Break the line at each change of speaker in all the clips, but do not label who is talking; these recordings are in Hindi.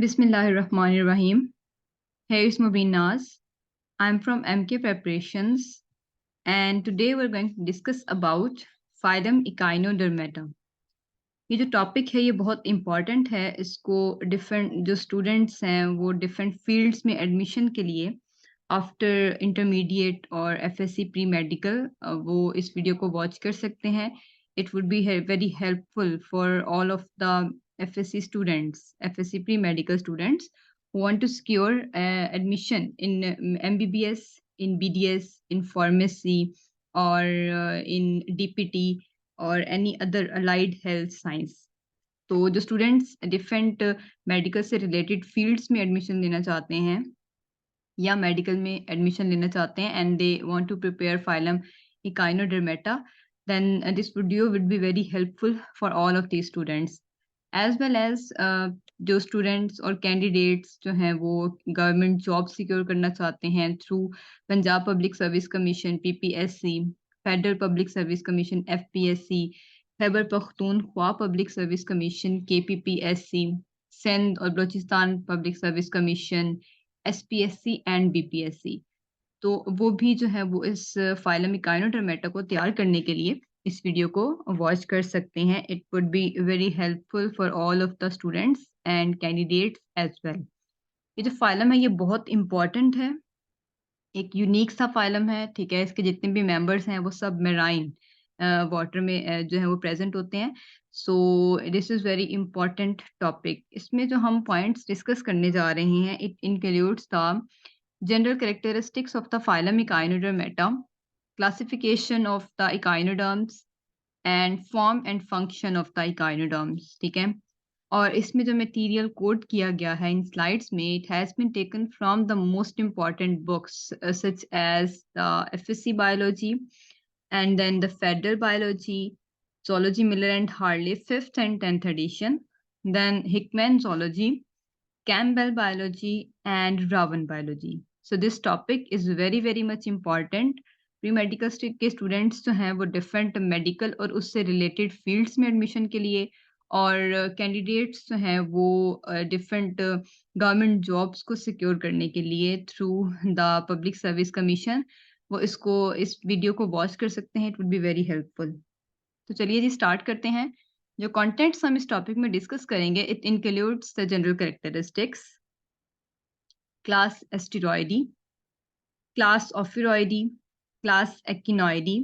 Bismillahirrahmanirrahim. Here is Mubin Naz. I'm from MK Preparations, and today we're going to discuss about phylum Echinodermata. ये जो टॉपिक है ये बहुत इम्पॉर्टेंट है। इसको डिफरेंट जो स्टूडेंट्स हैं वो डिफरेंट फील्ड्स में एडमिशन के लिए आफ्टर इंटरमीडिएट और एफएससी प्री मेडिकल वो इस वीडियो को वॉच कर सकते हैं। It would be very helpful for all of the FSc students, FSc pre medical students who want to secure admission in MBBS, in BDS, in pharmacy, or in DPT और any other allied health science. तो जो स्टूडेंट्स डिफरेंट मेडिकल से रिलेटेड फील्ड्स में एडमिशन लेना चाहते हैं या मेडिकल में एडमिशन लेना चाहते हैं and they want to prepare phylum echinodermata, then this video would be very helpful for all of the students as well as जो स्टूडेंट्स और कैंडिडेट्स जो हैं वो गवर्नमेंट जॉब सिक्योर करना चाहते हैं through Punjab public service commission PPSC, federal public service commission FPSC, Khyber Pakhtunkhwa public service commission KPPSC, Sindh और Balochistan public service commission SPSC and BPSC। तो वो भी जो है वो इस फाइलम इकाइनोडर्मेटा को तैयार करने के लिए इस वीडियो को वॉच कर सकते हैं। It would be very helpful for all of the students and candidates as well. ये जो फाइलम है ये बहुत इंपॉर्टेंट है, एक यूनिक सा फाइलम है, ठीक है। इसके जितने भी मेंबर्स हैं वो सब मेराइन वाटर में जो है वो प्रेजेंट होते हैं। So this is very important topic. इसमें जो हम पॉइंट्स डिस्कस करने जा रहे हैं it includes the general characteristics of the phylum Echinodermata, classification of the echinoderms and form and function of the echinoderms, ठीक है। और इसमें जो मटेरियल कोड किया गया है इन स्लाइड्स में it has been taken from the most important books such as the FSC biology and then the federal biology, zoology Miller and Harley 5th and 10th edition, then Hickman zoology, Campbell biology and Rowan biology. So this topic is very very much important। Pre medical के स्टूडेंट्स जो हैं वो डिफरेंट मेडिकल और उससे रिलेटेड फील्ड्स में एडमिशन के लिए और कैंडिडेट्स जो हैं वो डिफरेंट गवर्नमेंट जॉब्स को सिक्योर करने के लिए through the public service commission वो इस वीडियो को वॉच कर सकते हैं। It would be very helpful. तो चलिए जी स्टार्ट करते हैं। जो कंटेंट्स हम इस टॉपिक में डिस्कस करेंगे it includes the general characteristics, class asteroidea, class ophiuroidea, class echinoidea,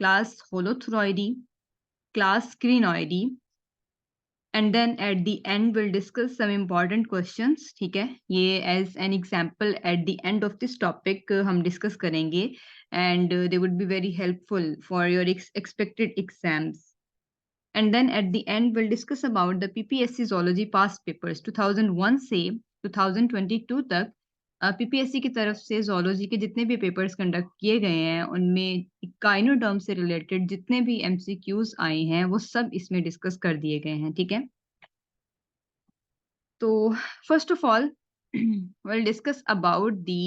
class holothuroidea, class crinoidea, and then at the end will discuss some important questions, ठीक है। ये as an example at the end of this topic हम डिस्कस करेंगे and they would be very helpful for your expected exams. And then at the end, we'll discuss about the PPSC Zoology past papers 2001 से 2022 तक। PPSC की तरफ से zoology के जितने भी पेपर्स कंडक्ट किए गए हैं उनमें काइनोडर्म से रिलेटेड जितने भी MCQs आए हैं वो सब इसमें डिस्कस कर दिए गए हैं, ठीक है। तो first of all we'll discuss about the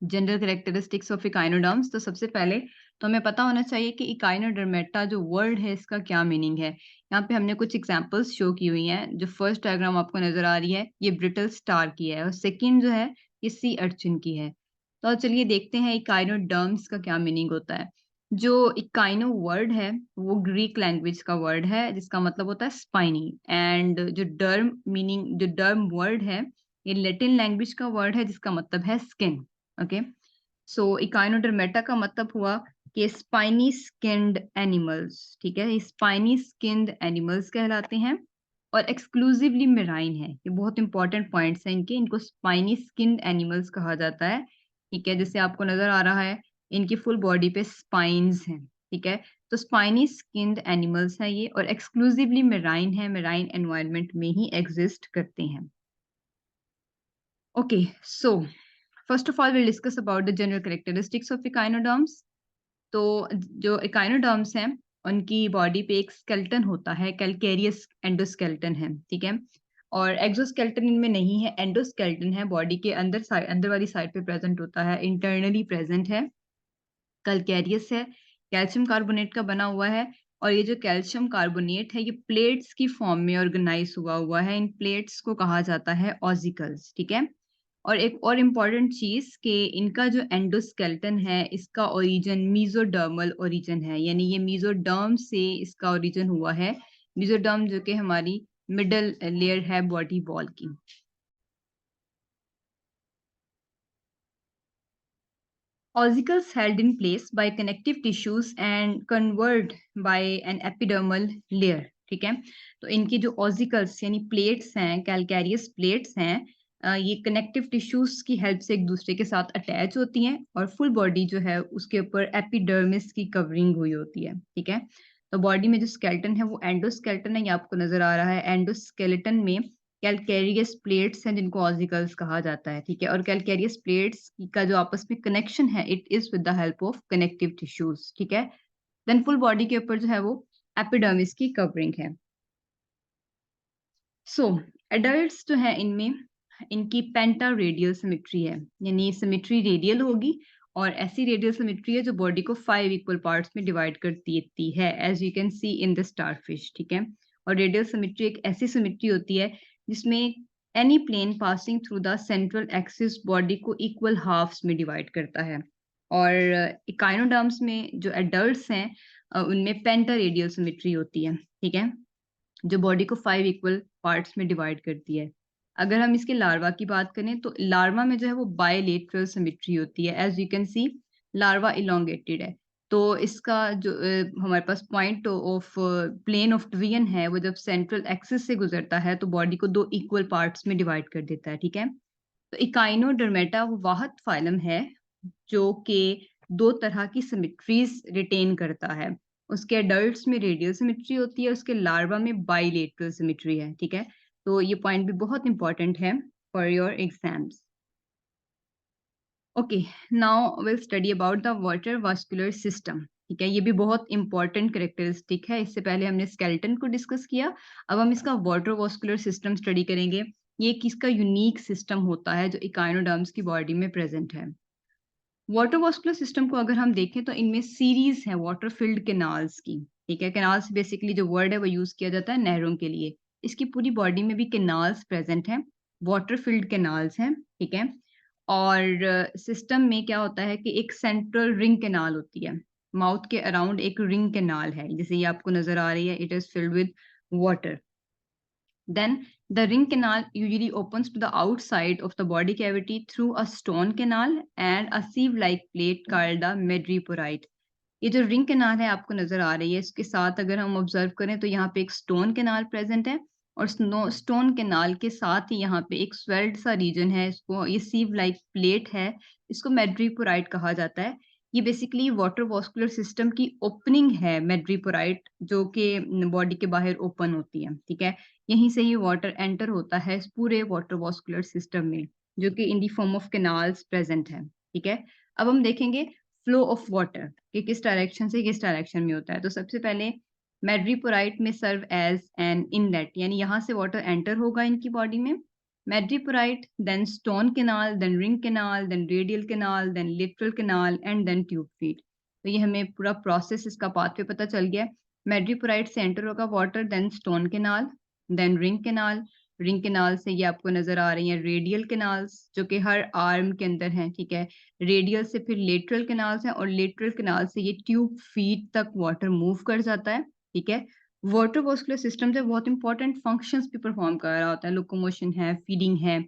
general characteristics of echinoderms. तो सबसे पहले तो हमें पता होना चाहिए कि इकाइनोडर्मेटा जो वर्ड है इसका क्या मीनिंग है। यहाँ पे हमने कुछ एग्जांपल्स शो की हुई हैं। जो फर्स्ट डायग्राम आपको नजर आ रही है ये ब्रिटल स्टार की है और सेकंड जो है ये सी अर्चिन की है। तो चलिए देखते हैं इकाइनोडर्म्स का क्या मीनिंग होता है। जो इकाइनो वर्ड है वो ग्रीक लैंग्वेज का वर्ड है जिसका मतलब होता है स्पाइनी, एंड जो डर्म मीनिंग जो डर्म वर्ड है ये लैटिन लैंग्वेज का वर्ड है जिसका मतलब है स्किन। ओके, सो इकाइनोडर्मेटा का मतलब हुआ कि स्पाइनी स्किन्ड एनिमल्स, ठीक है। स्पाइनी स्किन्ड एनिमल्स कहलाते हैं और एक्सक्लूसिवली मेराइन है। ये बहुत इंपॉर्टेंट पॉइंट्स हैं इनके। इनको स्पाइनी स्किन्ड एनिमल्स कहा जाता है, ठीक है। जैसे आपको नजर आ रहा है इनकी फुल बॉडी पे स्पाइन्स हैं, ठीक है। तो स्पाइनी स्किन्ड एनिमल्स हैं ये और एक्सक्लूसिवली मेराइन है, मेराइन एनवायरनमेंट में ही एग्जिस्ट करते हैं। Okay, so first of all will discuss about the general characteristics of echinoderms. तो जो इकाइनोडर्म्स हैं उनकी बॉडी पे एक स्केलेटन होता है, कैलकेरियस एंडोस्केलेटन है, ठीक है। और एक्सोस्केलेटन इनमें नहीं है, एंडोस्केलेटन है, बॉडी के अंदर वाली साइड पे प्रेजेंट होता है, इंटरनली प्रेजेंट है, कैलकेरियस है, कैल्शियम कार्बोनेट का बना हुआ है, और ये जो कैल्शियम कार्बोनेट है ये प्लेट्स की फॉर्म में ऑर्गेनाइज हुआ है। इन प्लेट्स को कहा जाता है ऑसिकल्स, ठीक है। और एक और इम्पॉर्टेंट चीज कि इनका जो एंडोस्केलेटन है इसका ओरिजिन मीजोडर्मल ओरिजिन है, यानी ये मीजोडर्म से इसका ओरिजिन हुआ है। मीजोडर्म जो कि हमारी मिडल लेयर है बॉडी वॉल की। Ossicles held in place by connective tissues and covered by an epidermal layer, ठीक है। तो इनकी जो ऑसिकल्स यानी प्लेट्स हैं, कैलकैरियस प्लेट्स हैं, ये कनेक्टिव टिश्यूज की हेल्प से एक दूसरे के साथ अटैच होती हैं और फुल बॉडी जो है उसके ऊपर एपिडर्मिस की कवरिंग हुई होती है, ठीक है। तो बॉडी में जो स्केलेटन है वो एंडोस्केलेटन है, ये आपको नजर आ रहा है। एंडोस्केलेटन में कैलकैरियस प्लेट्स हैं जिनको ऑसिकल्स कहा जाता है, ठीक है। और कैलकैरियस प्लेट्स का जो आपस में कनेक्शन है it is with the help of connective tissues, ठीक है। देन फुल बॉडी के ऊपर जो है वो एपिडर्मिस की कवरिंग है। सो एडल्ट्स जो है इनमें इनकी पेंटा रेडियल सिमेट्री है, यानी सिमेट्री रेडियल होगी और ऐसी रेडियल सिमेट्री है जो बॉडी को 5 इक्वल पार्ट्स में डिवाइड कर देती है, as you can see in the starfish, ठीक है। और रेडियल सिमेट्री एक ऐसी सिमेट्री होती है जिसमें any plane passing through the central axis body को इक्वल हाफ्स में डिवाइड करता है। और इकाइनोडर्म्स में जो एडल्ट्स हैं उनमें पेंटा रेडियल सिमेट्री होती है, ठीक है, जो बॉडी को 5 इक्वल पार्ट्स में डिवाइड करती है। अगर हम इसके लार्वा की बात करें तो लार्वा में जो है वो बायलेटरल सिमेट्री होती है, as you can see larva elongated है। तो इसका जो हमारे पास point of plane of division है वो जब सेंट्रल एक्सिस से गुजरता है तो बॉडी को 2 इक्वल पार्ट्स में डिवाइड कर देता है, ठीक है। तो इकाइनोडर्मेटा वो वाहद फाइलम है जो कि 2 तरह की सिमेट्रीज रिटेन करता है। उसके एडल्ट्स में रेडियल सिमेट्री होती है, उसके लार्वा में बाइलेटरल सिमेट्री है, ठीक है। तो ये पॉइंट भी बहुत इंपॉर्टेंट है for your exams. Okay, now will study about the water vascular system, ठीक है। ये भी बहुत इंपॉर्टेंट कैरेक्टरिस्टिक है। इससे पहले हमने स्केलेटन को डिस्कस किया, अब हम इसका वाटर वास्कुलर सिस्टम स्टडी करेंगे। ये किसका यूनिक सिस्टम होता है जो इकाइनोडर्म्स की बॉडी में प्रेजेंट है। वाटर वास्कुलर सिस्टम को अगर हम देखें तो इनमें सीरीज है वाटर फिल्ड कैनाल्स की, ठीक है। कैनाल्स बेसिकली जो वर्ड है वो यूज किया जाता है नहरों के लिए। इसकी पूरी बॉडी में भी कैनाल्स प्रेजेंट हैं, वाटर फिल्ड कैनाल्स हैं, ठीक है। और सिस्टम में क्या होता है कि एक सेंट्रल रिंग कैनाल होती है, माउथ के अराउंड एक रिंग कैनाल है, जैसे ये आपको नजर आ रही है, it is filled with water. Then the ring canal usually opens to the outside of the body cavity through a stone canal and a sieve-like plate called the madreporite. ये जो रिंग कैनाल है आपको नजर आ रही है, इसके साथ अगर हम ऑब्जर्व करें तो यहाँ पे एक स्टोन कैनाल प्रेजेंट है और स्टोन कैनाल के साथ ही यहाँ पे एक स्वेल्ड सा रीजन है, इसको ये सीव लाइक प्लेट है, इसको मेड्रीपोराइट कहा जाता है। ये बेसिकली वाटर वास्कुलर सिस्टम की ओपनिंग है मेड्रीपोराइट, जो कि बॉडी के बाहर ओपन होती है, ठीक है। यहीं से ही वाटर एंटर होता है इस पूरे वाटर वास्कुलर सिस्टम में, जो कि in the form of canals present है, ठीक है। अब हम देखेंगे फ्लो ऑफ वाटर कि किस डायरेक्शन से किस डायरेक्शन में होता है। तो सबसे पहले मेड्रीपोराइट में सर्व एज एन इनलेट, यानी यहाँ से वाटर एंटर होगा इनकी बॉडी में। Madreporite, then stone canal, then ring canal, then radial canal, then lateral canal and then tube feet. तो ये हमें पूरा प्रोसेस इसका पाथवे पता चल गया। मेड्रीपोराइट से एंटर होगा water, then stone canal, then ring canal. Ring canal से ये आपको नजर आ रही है रेडियल कैनाल्स जो कि हर आर्म के अंदर हैं, ठीक है। रेडियल से फिर लेटरल कैनाल्स हैं और लेटरल कैनाल से ये ट्यूब फीट तक वाटर मूव कर जाता है, ठीक है। वाटर वास्कुलर सिस्टम जो बहुत इंपॉर्टेंट फंक्शंस भी परफॉर्म कर रहा होता है, लोकोमोशन है, फीडिंग है।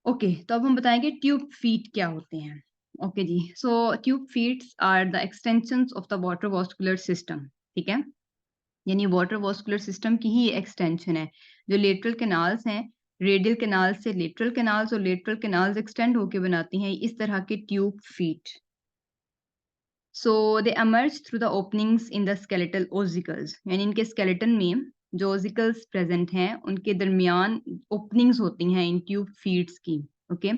ओके, तो अब हम बताएंगे ट्यूब फीट क्या होते हैं। ओके जी, so tube feets are the extensions of the water vascular system, ठीक है। यानी वाटर वास्कुलर सिस्टम की ही एक्सटेंशन है। जो लेटरल कैनाल्स हैं, रेडियल कैनाल्स से लेटरल कैनाल्स और लेटरल कैनाल्स एक्सटेंड होकर बनाती हैं इस तरह के tube feet. So they emerge through the openings in the skeletal ossicles, यानी इनके skeleton में जो ossicles प्रेजेंट हैं उनके दरमियान ओपनिंग्स होती हैं इन ट्यूब फीट्स की, okay.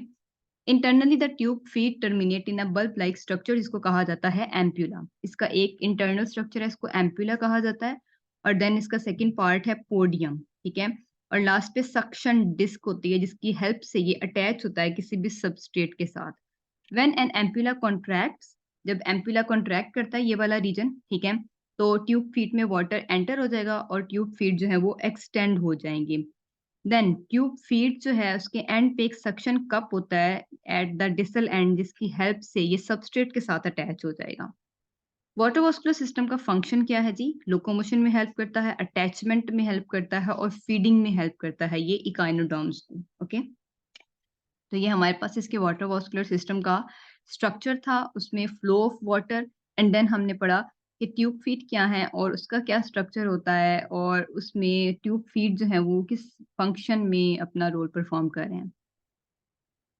Internally the tube feet terminate in a bulb like structure जिसको कहा जाता है एम्प्यूला। इसका एक इंटरनल स्ट्रक्चर है, इसको एम्प्यूला कहा जाता है। और देन इसका सेकंड पार्ट है पोडियम, ठीक है। और लास्ट पे सक्शन डिस्क होती है जिसकी हेल्प से ये अटैच होता है किसी भी सबस्ट्रेट के साथ। व्हेन एन एम्प्यूला कॉन्ट्रैक्ट्स, जब एम्प्यूला कॉन्ट्रैक्ट करता है ये वाला रीजन, ठीक है, तो ट्यूब फीट में वाटर एंटर हो जाएगा और ट्यूब फीट जो है वो एक्सटेंड हो जाएंगे। देन ट्यूब फीट जो है उसके एंड पे एक सक्शन कप होता है एट द डिसल एंड, जिसकी हेल्प से ये सबस्ट्रेट के साथ अटैच हो जाएगा। वाटर वास्कुलर सिस्टम का फंक्शन क्या है जी? लोकोमोशन में हेल्प करता है, अटैचमेंट में हेल्प करता है और फीडिंग में हेल्प करता है ये इकाइनोडर्म्स को। ओके, तो ये हमारे पास इसके वाटर वास्कुलर सिस्टम का स्ट्रक्चर था, उसमें flow of water and then हमने पढ़ा कि ट्यूब फीट क्या है और उसका क्या स्ट्रक्चर होता है और उसमें ट्यूब फीट जो है वो किस फंक्शन में अपना रोल परफॉर्म कर रहे हैं।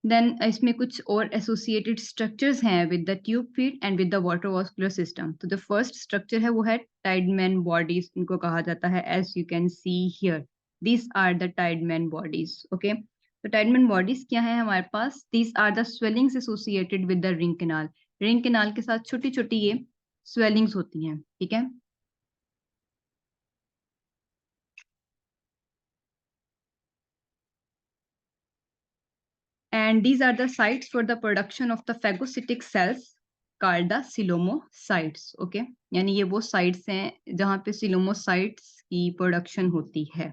देन इसमें कुछ और एसोसिएटेड स्ट्रक्चर्स हैं with the tube feet and with the water vascular system. तो जो फर्स्ट स्ट्रक्चर है वो है टाइडमैन बॉडीज, इनको कहा जाता है, as you can see here these are the Tiedemann bodies. Okay, तो टाइडमैन बॉडीज क्या है हमारे पास? These are the swellings associated with the ring canal. Ring canal के साथ छोटी छोटी ये स्वेलिंग्स होती हैं, ठीक है। And these are the sites for the production of the phagocytic cells called the coelomocytes. Okay, यानी ये वो sites हैं जहाँ पे coelomocytes की production होती है।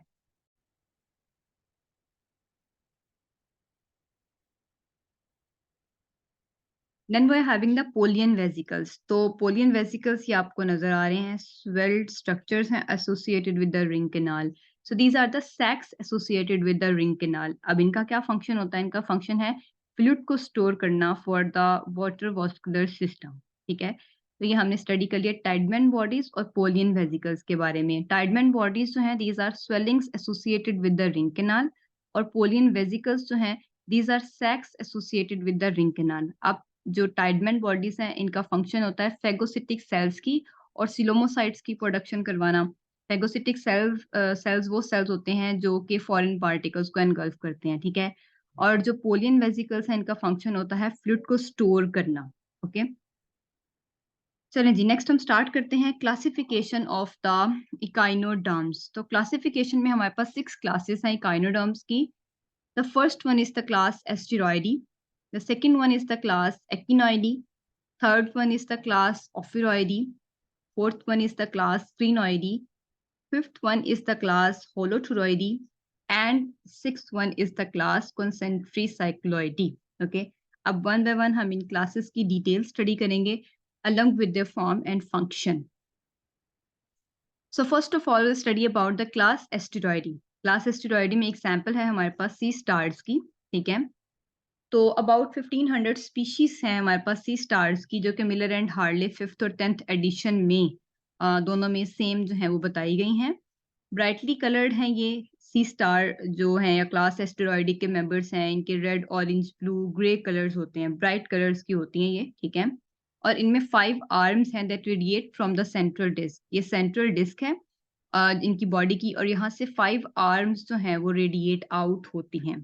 Then we are having the Polian vesicles. तो Polian vesicles ये आपको नजर आ रहे हैं, swelled structures हैं associated with the ring canal. So these are the sacs associated with the ring canal. अब इनका क्या function होता है? इनका function है fluid को store करना for the water vascular system. ठीक है, तो ये हमने स्टडी कर लिया टाइडमैन बॉडीज और पोलियन वेसिकल्स के बारे में। टाइडमैन बॉडीज जो हैं these are swellings associated with the ring canal और पोलियन वेसिकल्स जो हैं these are sacs associated with the ring canal. अब जो टाइडमैन बॉडीज हैं इनका फंक्शन होता है फेगोसिटिक सेल्स की और सिलोमोसाइट्स की प्रोडक्शन करवाना। फेगोसिटिक सेल्स वो सेल्स होते हैं जो कि फॉरेन पार्टिकल्स को एनगल्फ करते हैं, ठीक है। और जो पोलियन वेसिकल्स हैं इनका फंक्शन होता है फ्लूइड को स्टोर करना। ओके, चलें जी, नेक्स्ट हम स्टार्ट करते हैं क्लासिफिकेशन ऑफ द इकाइनोडर्म्स। तो क्लासिफिकेशन में हमारे पास 6 क्लासेस हैं इकाइनोडर्म्स की। The first one is the class asteroidea, the second one is the class echinoidea, third one is the class ophiuroidea, fourth one is the class crinoidea, fifth one is the class holothuroidea and sixth one is the class concentricycloidea. Okay, अब वन बाय वन हम इन क्लासेस की डिटेल स्टडी करेंगे along with their form and function. So first of all, we'll study about the class Asteroideae. Class Asteroideae में एग्जाम्पल है हमारे पास सी स्टार्स की, ठीक है। तो अबाउट 1500 स्पीशीज हैं हमारे पास सी स्टार्स की, जो कि मिलर एंड हार्ले 5th और 10th एडिशन में दोनों में सेम जो है वो बताई गई हैं। ब्राइटली कलर्ड हैं ये सी स्टार जो हैं या क्लास एस्टेरॉयडी के मेंबर्स हैं, इनके red, orange, blue, grey colours होते हैं, ब्राइट कलर्स की होती हैं ये, ठीक है। और इनमें 5 आर्म्स हैं that radiate from the central disc. ये सेंट्रल डिस्क है इनकी बॉडी की और यहाँ से 5 आर्म्स जो हैं वो रेडिएट आउट होती हैं।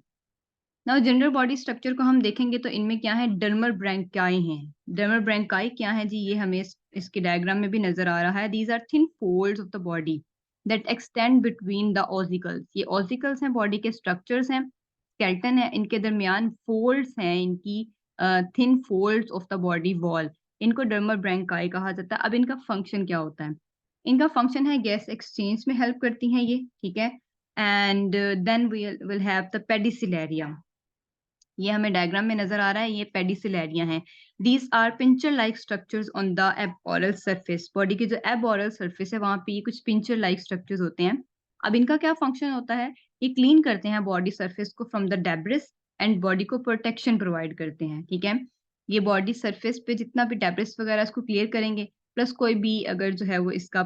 नाउ जनरल बॉडी स्ट्रक्चर को हम देखेंगे तो इनमें क्या है, डर्मल ब्रैंकाई हैं। डर्मल ब्रैंकाई क्या है जी? ये हमें इसके डायग्राम में भी नजर आ रहा है। These are thin folds of the body that extend between the ossicles. ये ऑसिकल्स हैं, बॉडी के स्ट्रक्चर्स हैं, स्केलेटन है, इनके दरमियान फोल्ड्स हैं, इनकी thin folds of the body wall, इनको डर्मल ब्रैंकाई कहा जाता है। अब इनका फंक्शन क्या होता है? इनका फंक्शन है गैस एक्सचेंज में हेल्प करती हैं ये, ठीक है। And then we will have the pedicellariae. ये हमें डायग्राम में नजर आ रहा है, ये पेडिसिलेरिया हैं। These are pincher like structures on the aboral surface. Body की जो एबऑरल सरफेस है वहां पे ये कुछ पिंचर लाइक स्ट्रक्चर्स होते हैं। अब इनका क्या फंक्शन होता है? ये क्लीन करते हैं बॉडी सरफेस को from the debris and body को प्रोटेक्शन प्रोवाइड करते हैं, ठीक है। ये बॉडी सरफेस पे जितना भी डेब्रिस वगैरह इसको क्लियर करेंगे, प्लस कोई भी अगर जो है वो इसका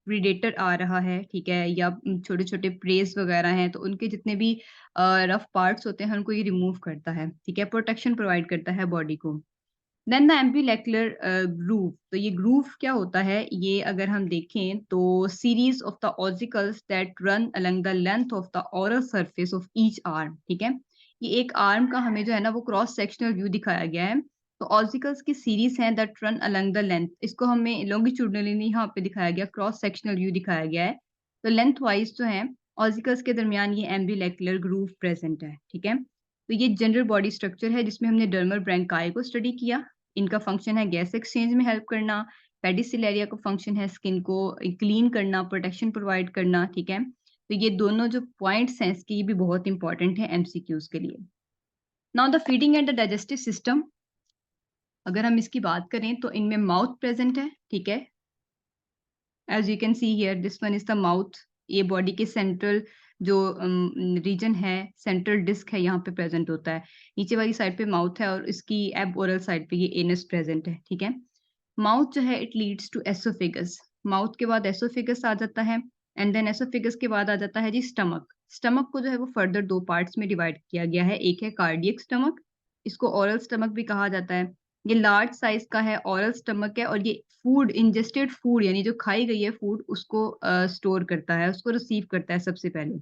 प्रीडेटर आ रहा है, ठीक है, या छोटे छोटे प्रेस वगैरह हैं तो उनके जितने भी रफ पार्ट्स होते हैं उनको ये रिमूव करता है, ठीक है, प्रोटेक्शन प्रोवाइड करता है बॉडी को। Then the ambulacral groove. तो ये ग्रूव क्या होता है? ये अगर हम देखें तो series of the ossicles that run along the length of the oral surface of each arm, ठीक है। ये एक आर्म का हमें जो है ना वो क्रॉस सेक्शनल व्यू दिखाया गया है। तो ऑसिकल्स की सीरीज हैं that run along the length, इसको हमें लॉन्गिट्यूडनली नहीं यहाँ पे दिखाया गया, क्रॉस सेक्शनल व्यू दिखाया गया है। तो लेंथ वाइज जो है ऑसिकल्स के दरमियान ये एम्बीलेक्युलर ग्रूव प्रेजेंट है, ठीक है। तो ये जनरल बॉडी स्ट्रक्चर है जिसमें हमने डर्मल ब्रैंकाई को स्टडी किया। इनका फंक्शन है गैस एक्सचेंज में हेल्प करना, पेडिसिलेरिया का फंक्शन है स्किन को क्लीन करना, प्रोटेक्शन प्रोवाइड करना, ठीक है। तो ये दोनों जो पॉइंट्स हैं इसके, ये भी बहुत इंपॉर्टेंट है एमसीक्यूज के लिए। Now the feeding and the digestive system, अगर हम इसकी बात करें तो इनमें माउथ प्रेजेंट है, ठीक है। As you can see here, this one is the mouth. ये बॉडी के सेंट्रल जो रीजन है, सेंट्रल डिस्क है, यहाँ पे प्रेजेंट होता है। नीचे वाली साइड पे माउथ है और इसकी एब ओरल साइड पे ये एनस प्रेजेंट है, ठीक है। माउथ जो है it leads to oesophagus, mouth के बाद एसोफेगस आ जाता है, एंड देन एसोफेगस के बाद आ जाता है जी स्टमक। स्टमक को जो है वो फर्दर दो पार्ट्स में डिवाइड किया गया है, एक है कार्डियक स्टमक, इसको ओरल स्टमक भी कहा जाता है। ये लार्ज साइज का है, ओरल स्टमक है, और ये फूड, इंजेस्टेड फूड यानी जो खाई गई है फूड, उसको स्टोर करता है, उसको रिसीव करता है सबसे पहले।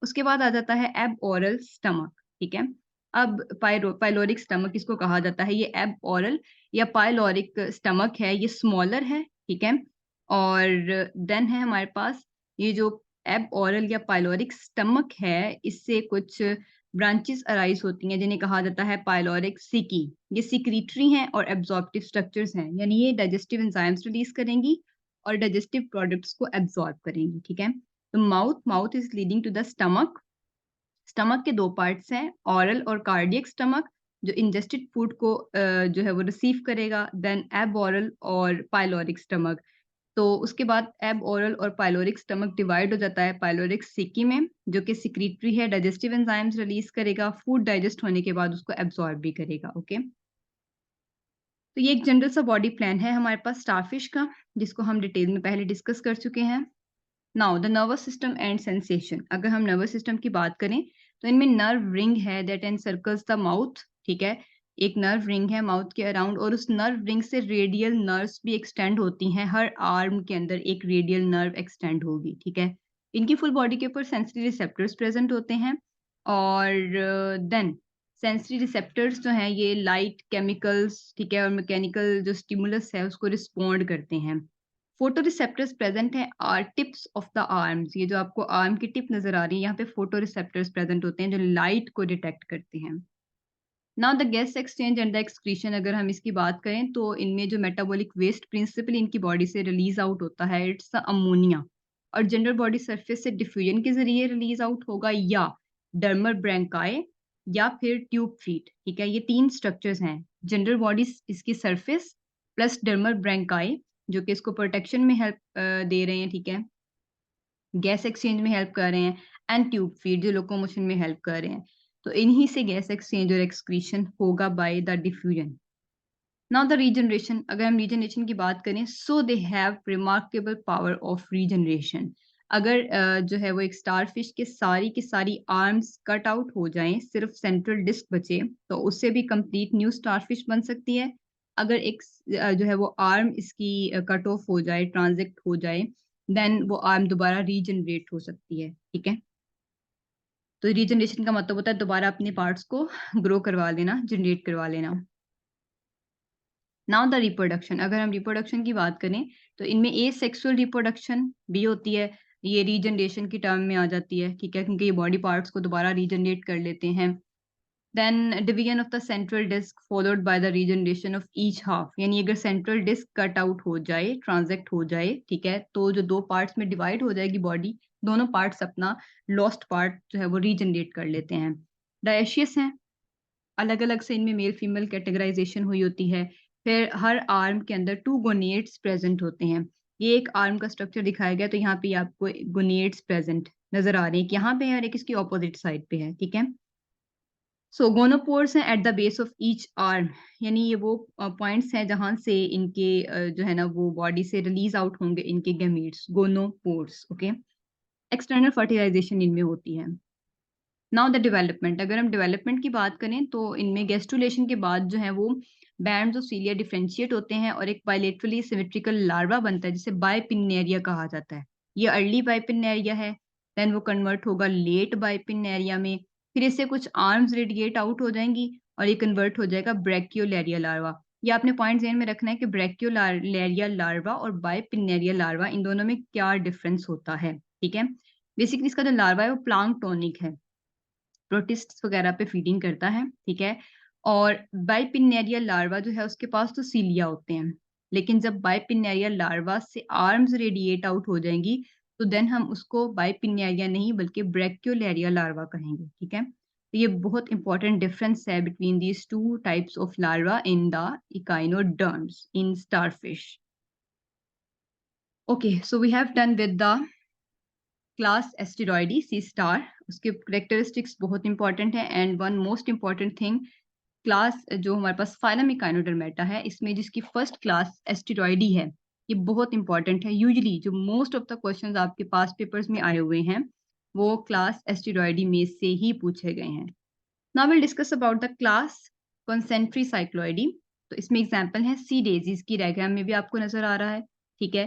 उसके बाद आ जाता है एब ओरल स्टमक, ठीक है। अब पाइलोरिक स्टमक इसको कहा जाता है, ये एब ओरल या पाइलोरिक स्टमक है, ये स्मॉलर है, ठीक है। और देन है हमारे पास ये जो एब ओरल या पाइलोरिक स्टमक है, इससे कुछ ब्रांचेस अराइज होती हैं जिन्हें कहा जाता है पाइलोरिक सिकी। ये सिक्रीटरी हैं और एब्जॉर्प्टिव स्ट्रक्चर्स हैं, यानी ये डाइजेस्टिव एंजाइम्स रिलीज करेंगी और डाइजेस्टिव प्रोडक्ट्स को एब्जॉर्ब करेंगी, ठीक है। तो mouth is leading to the stomach. Stomach के दो पार्ट्स हैं, ऑरल और कार्डियक स्टमक, जो इंजेस्टेड फूड को जो है वो रिसीव करेगा, देन एब ओरल और पाइलोरिक स्टमक। तो उसके बाद एब ओरल और पाइलोरिक स्टमक डिवाइड हो जाता है पाइलोरिक सिकी में, जो कि सिक्रीटरी है, डाइजेस्टिव एंजाइम्स रिलीज करेगा, फूड डाइजेस्ट होने के बाद उसको एब्जॉर्ब भी करेगा, ओके। तो ये एक जनरल सा बॉडी प्लान है हमारे पास स्टारफिश का, जिसको हम डिटेल में पहले डिस्कस कर चुके हैं। Now the nervous system and sensation, अगर हम नर्वस सिस्टम की बात करें तो इनमें नर्व रिंग है दैट एनसर्कल्स द माउथ, ठीक है। एक नर्व रिंग है माउथ के अराउंड, और उस नर्व रिंग से रेडियल नर्व्स भी एक्सटेंड होती हैं, हर आर्म के अंदर एक रेडियल नर्व एक्सटेंड होगी, ठीक है। इनकी फुल बॉडी के ऊपर सेंसरी रिसेप्टर्स प्रेजेंट होते हैं, और देन सेंसरी रिसेप्टर्स जो हैं ये लाइट, केमिकल्स, ठीक है, और मैकेनिकल जो स्टिमुलस है उसको रिस्पॉन्ड करते हैं। फोटो रिसेप्टर्स प्रेजेंट है are tips of the arms, ये जो आपको आर्म की टिप नजर आ रही है, यहाँ पे फोटो रिसेप्टर्स प्रेजेंट होते हैं जो लाइट को डिटेक्ट करते हैं। Now the gas exchange and the excretion, अगर हम इसकी बात करें तो इनमें जो मेटाबॉलिक वेस्ट प्रिंसिपली इनकी बॉडी से रिलीज आउट होता है, इट्स अमोनिया, और जनरल बॉडी सरफेस से डिफ्यूजन के जरिए रिलीज आउट होगा, या डर्मल ब्रैंकाई, या फिर ट्यूब फीट, ठीक है। ये तीन स्ट्रक्चर्स हैं, जनरल बॉडी इसकी सरफेस प्लस डर्मल ब्रैंकाई जो कि इसको प्रोटेक्शन में हेल्प दे रहे हैं, ठीक है, गैस एक्सचेंज में हेल्प कर रहे हैं, एंड ट्यूब फीड जो लोकोमोशन में हेल्प कर रहे हैं। तो इन्हीं से गैस एक्सचेंज और एक्सक्रीशन होगा by the diffusion. Now the regeneration, अगर हम रीजनरेशन की बात करें, so they have remarkable power of regeneration. अगर जो है वो एक स्टार फिश के सारी की सारी आर्म्स कट आउट हो जाएं, सिर्फ सेंट्रल डिस्क बचे, तो उससे भी कंप्लीट न्यू स्टार फिश बन सकती है। अगर एक जो है वो आर्म इसकी कट ऑफ हो जाए, ट्रांजेक्ट हो जाए, देन वो आर्म दोबारा रीजनरेट हो सकती है, ठीक है। तो रीजनरेशन का मतलब होता है दोबारा अपने पार्ट्स को ग्रो करवा लेना, जनरेट करवा लेना। नाउ द रिप्रोडक्शन, अगर हम रिप्रोडक्शन की बात करें तो इनमें ए सेक्सुअल रिप्रोडक्शन भी होती है, ये रीजनरेशन की टर्म में आ जाती है, ठीक है, क्योंकि ये बॉडी पार्ट्स को दोबारा रीजनरेट कर लेते हैं। Then division of the central disc followed by the regeneration of each half, यानी अगर सेंट्रल डिस्क कट आउट हो जाए, ट्रांजेक्ट हो जाए, ठीक है, तो जो दो पार्ट्स में डिवाइड हो जाएगी बॉडी, दोनों पार्ट्स अपना लॉस्ट पार्ट जो है वो रीजनरेट कर लेते हैं। डायशियस हैं, अलग अलग से इनमें मेल फीमेल कैटेगराइजेशन हुई होती है। फिर हर आर्म के अंदर टू गोनेट्स प्रेजेंट होते हैं। ये एक आर्म का स्ट्रक्चर दिखाया गया, तो यहाँ पे आपको गोनेट्स प्रेजेंट नजर आ रहे हैं कि यहाँ पे है और एक इसकी ऑपोजिट साइड पे है, ठीक है। सो गोनोपोर्स हैं at the base of each arm, यानी ये वो पॉइंट्स हैं जहां से इनके जो है ना वो बॉडी से रिलीज आउट होंगे इनके गैमीट्स, गोनोपोर्स, ओके। एक्सटर्नल फर्टिलाइजेशन इनमें होती है। नाउ द डेवलपमेंट, अगर हम डेवलपमेंट की बात करें तो इनमें गेस्टुलेशन के बाद जो है वो बैंड्स ऑफ सीलिया डिफरेंशिएट होते हैं और एक बायलेटरली सिमेट्रिकल लार्वा बनता है जिसे बायपिन्नेरिया कहा जाता है। ये अर्ली बायपिन्नेरिया है, देन वो कन्वर्ट होगा लेट बायपिन्नेरिया में, फिर इससे कुछ आर्म्स रेडिएट आउट हो जाएंगी और ये कन्वर्ट हो जाएगा ब्रैकियोलैरिया लार्वा। ये आपने पॉइंट ध्यान में रखना है कि ब्रैकियोलैरिया लार्वा और बायपिन्नेरिया लार्वा, इन दोनों में क्या डिफरेंस होता है, ठीक है। बेसिकली इसका जो लार्वा है वो प्लांक्टोनिक है, प्रोटिस्ट वगैरह पे फीडिंग करता है, ठीक है। और बाइपिन्नेरिया लार्वा जो है उसके पास तो सीलिया होते हैं, लेकिन जब बाइपिन्नेरिया लार्वा से आर्म्स रेडिएट आउट हो जाएंगी तो देन हम उसको बाइपिन्नेरिया नहीं बल्कि ब्रैक्योलेरिया लार्वा कहेंगे, ठीक है। तो ये बहुत इंपॉर्टेंट डिफरेंस है between these two types of larva in the echinoderms in starfish. Okay, so we have done with the class asteroidea sea star. उसके करेक्टरिस्टिक्स बहुत इंपॉर्टेंट है and one most important thing, class जो हमारे पास फाइलम इकाइनोडर्मेटा है इसमें जिसकी फर्स्ट क्लास एस्टेरॉयडी है, ये बहुत इंपॉर्टेंट है। यूजुअली जो मोस्ट ऑफ द क्वेश्चंस आपके पास पेपर्स में आए हुए हैं वो क्लास एस्टेरॉयडी में से ही पूछे गए हैं। Now will discuss about the class concentricycloidea. तो इसमें एग्जांपल है सी डेजीज की, डायग्राम में भी आपको नजर आ रहा है, ठीक है।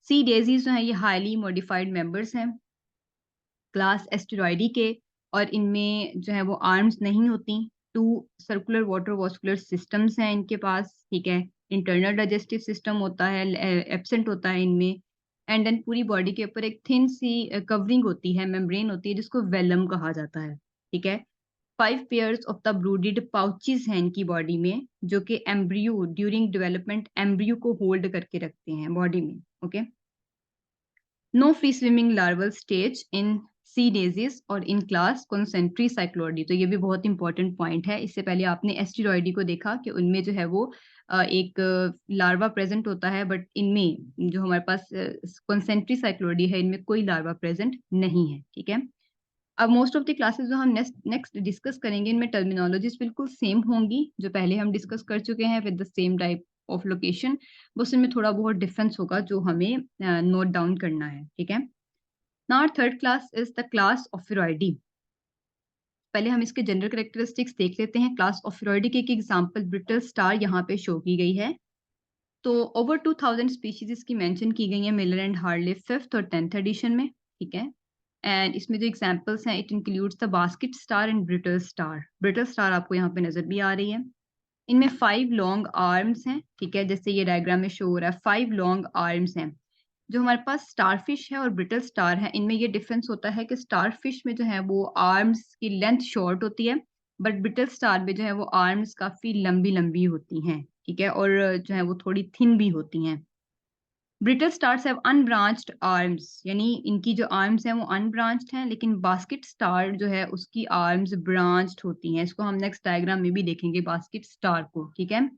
सी डेजीज जो है ये हाईली मॉडिफाइड मेंबर्स हैं क्लास एस्टेरॉयडी के, और इनमें जो है वो आर्म्स नहीं होती। Two circular water vascular systems हैं इनके पास, ठीक है। इंटरनल डाइजेस्टिव सिस्टम होता है, एब्सेंट होता है इनमें। एंड देन पूरी बॉडी के ऊपर एक थिन सी कवरिंग होती है, मेम्ब्रेन होती है जिसको वेलम कहा जाता है, ठीक है। 5 pairs of the brooded pouches हैं इनकी बॉडी में, जो कि एम्ब्रियो ड्यूरिंग डेवलपमेंट एम्ब्रियो को होल्ड करके रखते हैं बॉडी में, okay. No free swimming larval stage in sea daisies और इन क्लास कॉन्सेंट्री साइक्लोइडी। तो ये भी बहुत इंपॉर्टेंट पॉइंट है। इससे पहले आपने एस्टेरॉयडी को देखा कि उनमें जो है वो एक लार्वा प्रेजेंट होता है, बट इनमें जो हमारे पास कॉन्सेंट्री साइक्लोइडी है इनमें कोई लार्वा प्रेजेंट नहीं है, ठीक है। अब मोस्ट ऑफ द क्लासेस जो हम नेक्स्ट डिस्कस करेंगे इनमें टर्मिनोलॉजीज बिल्कुल सेम होंगी जो पहले हम डिस्कस कर चुके हैं with the same type of location, बस इनमें थोड़ा बहुत डिफरेंस होगा जो हमें नोट डाउन करना है, ठीक है। Now third class is the class ophiuroidea. पहले हम इसके जनरल कैरेक्टरिस्टिक्स देख लेते हैं। क्लास ऑफिरॉइडी की एक एग्जांपल ब्रिटल स्टार यहाँ पे शो की गई है। तो ओवर 2000 स्पीशीज इसकी मेंशन की गई है मिलर एंड हार्ले 5th और 10th एडिशन में, ठीक है। एंड इसमें जो एग्जांपल्स हैं it includes the basket star and brittle star. Brittle star आपको यहाँ पे नजर भी आ रही है। इनमें 5 लॉन्ग आर्म्स हैं, ठीक है, जैसे ये डायग्राम में शो हो रहा है 5 लॉन्ग आर्म्स हैं। जो हमारे पास स्टारफिश है और ब्रिटल स्टार है इनमें ये डिफरेंस होता है कि स्टारफिश में जो है वो आर्म्स की लेंथ शॉर्ट होती है, बट ब्रिटल स्टार में जो है वो आर्म्स काफी लंबी लंबी होती हैं, ठीक है, और जो है वो थोड़ी थिन भी होती हैं। Brittle stars have unbranched arms, यानी इनकी जो आर्म्स हैं वो अनब्रांच्ड हैं, लेकिन बास्केट स्टार जो है उसकी आर्म्स ब्रांच्ड होती हैं। इसको हम नेक्स्ट डायग्राम में भी देखेंगे बास्केट स्टार को, ठीक है।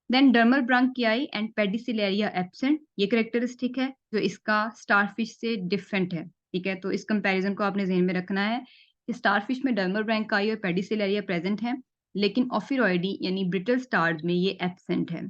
Then dermal ब्रांकियाई and pedicellariae absent, ये करेक्टरिस्टिक है जो इसका स्टारफिश से डिफरेंट है, ठीक है। तो इस कंपैरिजन को आपने ज़हन में रखना है कि स्टारफिश में डर्मल ब्रांकाई और पेडिसिलेरिया प्रेजेंट है, लेकिन ऑफिरॉइडी यानी ब्रिटल स्टार्स में ये एब्सेंट है।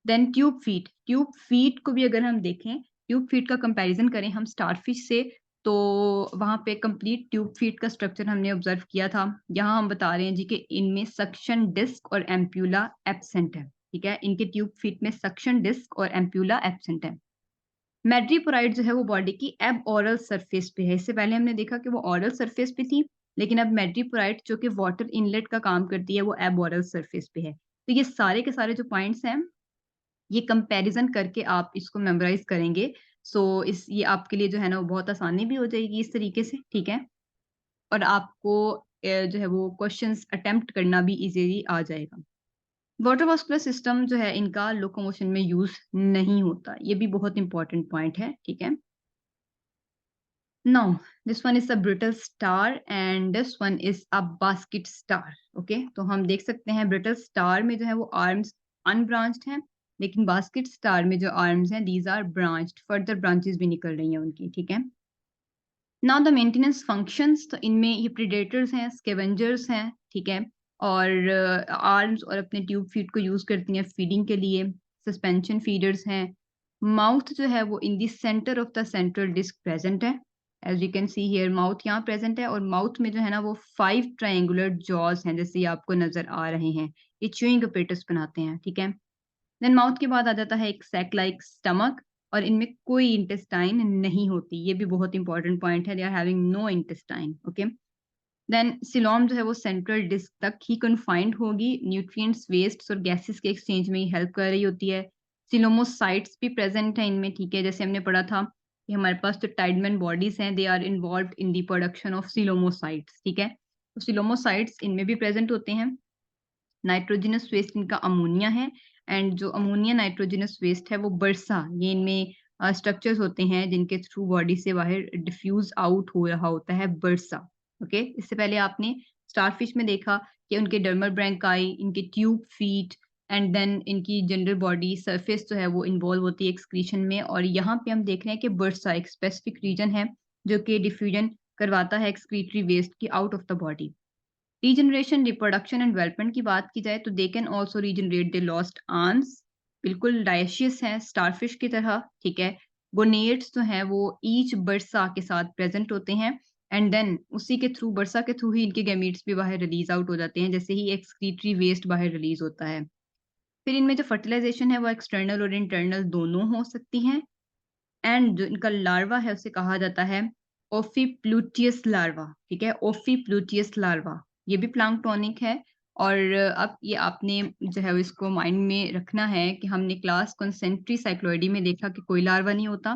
देन ट्यूब फीट को भी अगर हम देखें, ट्यूब फीट का कंपैरिजन करें हम स्टारफिश से, तो वहां पे कंप्लीट ट्यूब फीट का स्ट्रक्चर हमने ऑब्जर्व किया था। यहाँ हम बता रहे हैं जी कि इनमें सक्शन डिस्क और एम्प्यूला एब्सेंट है, ठीक है। इनके ट्यूब फीट में सक्शन डिस्क और एम्प्यूला एब्सेंट है। मैड्रीपोराइड जो है वो बॉडी की एब ओरल सरफेस पे है। इससे पहले हमने देखा कि वो ओरल सरफेस पे थी, लेकिन अब मैड्रीपोराइड जो कि वाटर इनलेट का काम करती है वो एब ओरल सरफेस पे है। तो ये सारे के सारे जो पॉइंट्स हैं ये कंपैरिजन करके आप इसको मेमोराइज करेंगे। सो इस ये आपके लिए जो है ना वो बहुत आसानी भी हो जाएगी इस तरीके से, ठीक है। और आपको जो है वो क्वेश्चंस अटेम्प्ट करना भी इजीली आ जाएगा। वाटर वास्कुलर सिस्टम जो है इनका लोकोमोशन में यूज नहीं होता, ये भी बहुत इंपॉर्टेंट पॉइंट है, ठीक है। Now this one is a brittle star and this one is a basket star, okay. तो हम देख सकते हैं ब्रिटल स्टार में जो है वो आर्म्स अनब्रांच्ड हैं, लेकिन बास्केट स्टार में जो आर्म्स हैं these are branched, further branches भी निकल रही हैं उनकी, ठीक है। नाउ द मेंटेनेंस फंक्शंस, तो इनमें ये प्रीडेटर्स हैं, स्कैवेंजर्स हैं, ठीक है, और आर्म्स और अपने ट्यूब फीड को यूज करती हैं फीडिंग के लिए। सस्पेंशन फीडर्स हैं। माउथ जो है वो in the centre of the central disc present है, as you can see here mouth यहाँ प्रेजेंट है, और माउथ में जो है ना वो 5 ट्रायंगुलर जॉज हैं जैसे ये आपको नजर आ रहे हैं, ये च्यूइंग अपरेटस बनाते हैं, ठीक है। देन माउथ के बाद आ जाता है एक सैक लाइक स्टमक, और इनमें कोई इंटेस्टाइन नहीं होती, ये भी बहुत इंपॉर्टेंट पॉइंट है, they are having no intestine, okay. Then coelom जो है वो सेंट्रल डिस्क तक ही कन्फाइंड होगी, न्यूट्रिएंट्स वेस्ट और गैसेस के एक्सचेंज में हेल्प कर रही होती है। सिलोमोसाइट्स भी प्रेजेंट है इनमें, ठीक है, जैसे हमने पढ़ा था कि हमारे पास जो टाइडमैन बॉडीज हैं they are involve in the production of coelomocytes, ठीक है। तो सिलोमोसाइट्स इनमें भी प्रेजेंट होते हैं। नाइट्रोजनस वेस्ट इनका अमोनिया है, एंड जो अमोनिया नाइट्रोजनस वेस्ट है वो बर्सा, ये इनमें स्ट्रक्चर्स होते हैं जिनके थ्रू बॉडी से बाहर डिफ्यूज आउट हो रहा होता है बर्सा। ओके, इससे पहले आपने स्टारफिश में देखा कि उनके डर्मल ब्रैंकाई, इनके ट्यूब फीट एंड देन इनकी जनरल बॉडी सरफेस जो है वो इन्वॉल्व होती है एक्सक्रीशन में, और यहाँ पे हम देख रहे हैं कि बर्सा एक स्पेसिफिक रीजन है जो कि डिफ्यूजन करवाता है एक्सक्रीटरी वेस्ट की out of the body. Regeneration, reproduction and development की बात की जाए तो they can also regenerate the lost arms, बिल्कुल डायशियस हैं स्टारफिश की तरह, ठीक है। गोनेट्स जो हैं वो ईच बर्सा के साथ प्रेजेंट होते हैं एंड देन उसी के थ्रू, बर्सा के थ्रू ही इनके गैमीट्स भी बाहर रिलीज आउट हो जाते हैं, जैसे ही एक्सक्रीटरी वेस्ट बाहर रिलीज होता है। फिर इनमें जो फर्टिलाइजेशन है वो एक्सटर्नल और इंटरनल दोनों हो सकती हैं, एंड जो इनका लार्वा है उसे कहा जाता है ओफिप्लूटियस लार्वा, ठीक है, ओफिप्लूटियस लार्वा। ये भी प्लांक्टोनिक है। और अब ये आपने जो है इसको माइंड में रखना है कि हमने क्लास कंसेंट्री साइक्लोइडी में देखा कि कोई लार्वा नहीं होता,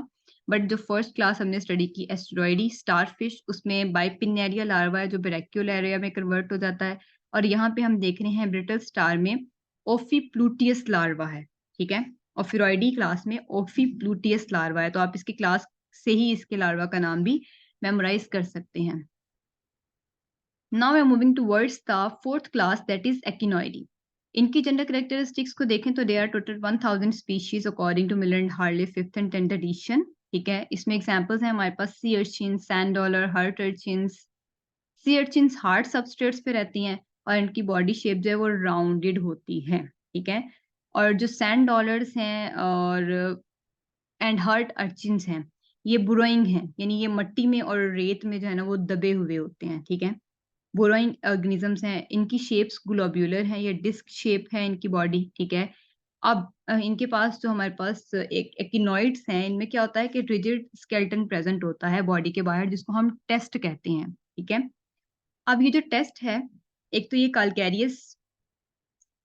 बट जो फर्स्ट क्लास हमने स्टडी की एस्टेरॉइडी स्टारफिश, उसमें बाइपिनेरिया लार्वा है जो ब्रैक्यूलेरिया में कन्वर्ट हो जाता है, और यहाँ पे हम देख रहे हैं ब्रिटल स्टार में ओफिप्लूटियस लार्वा है, ठीक है। ओफिरॉइडी क्लास में ओफिप्लूटियस लार्वा है, तो आप इसकी क्लास से ही इसके लार्वा का नाम भी मेमोराइज कर सकते हैं। Now we are moving towards the fourth class, that is echinoidea. इनकी जेंडर कैरेक्टरिस्टिक्स को देखें तो they are total 1000 species according to Miller and Harley 5th and 10th edition, ठीक है। इसमें एग्जांपल्स हैं हमारे पास sea urchin, sand dollar, heart urchins. Sea urchins hard substrates पे रहती हैं और इनकी बॉडी शेप जो है वो राउंडेड होती है, ठीक है। और जो सैंड डॉलर्स हैं और एंड हर्ट अर्चिन्स हैं, ये बुरोइंग हैं, यानी ये मट्टी में और रेत में जो है ना वो दबे हुए होते हैं, ठीक है। बुरोइंग ऑर्गेनिजम्स हैं, इनकी शेप्स ग्लोब्यूलर हैं, ये डिस्क शेप है इनकी बॉडी, ठीक है। अब इनके पास जो हमारे पास एक एक्टिनॉइड्स हैं, इनमें क्या होता है कि रिजिड स्केलेटन प्रेजेंट होता है बॉडी के बाहर, जिसको हम टेस्ट कहते हैं, ठीक है। अब ये जो टेस्ट है, एक तो ये कैलकैरियस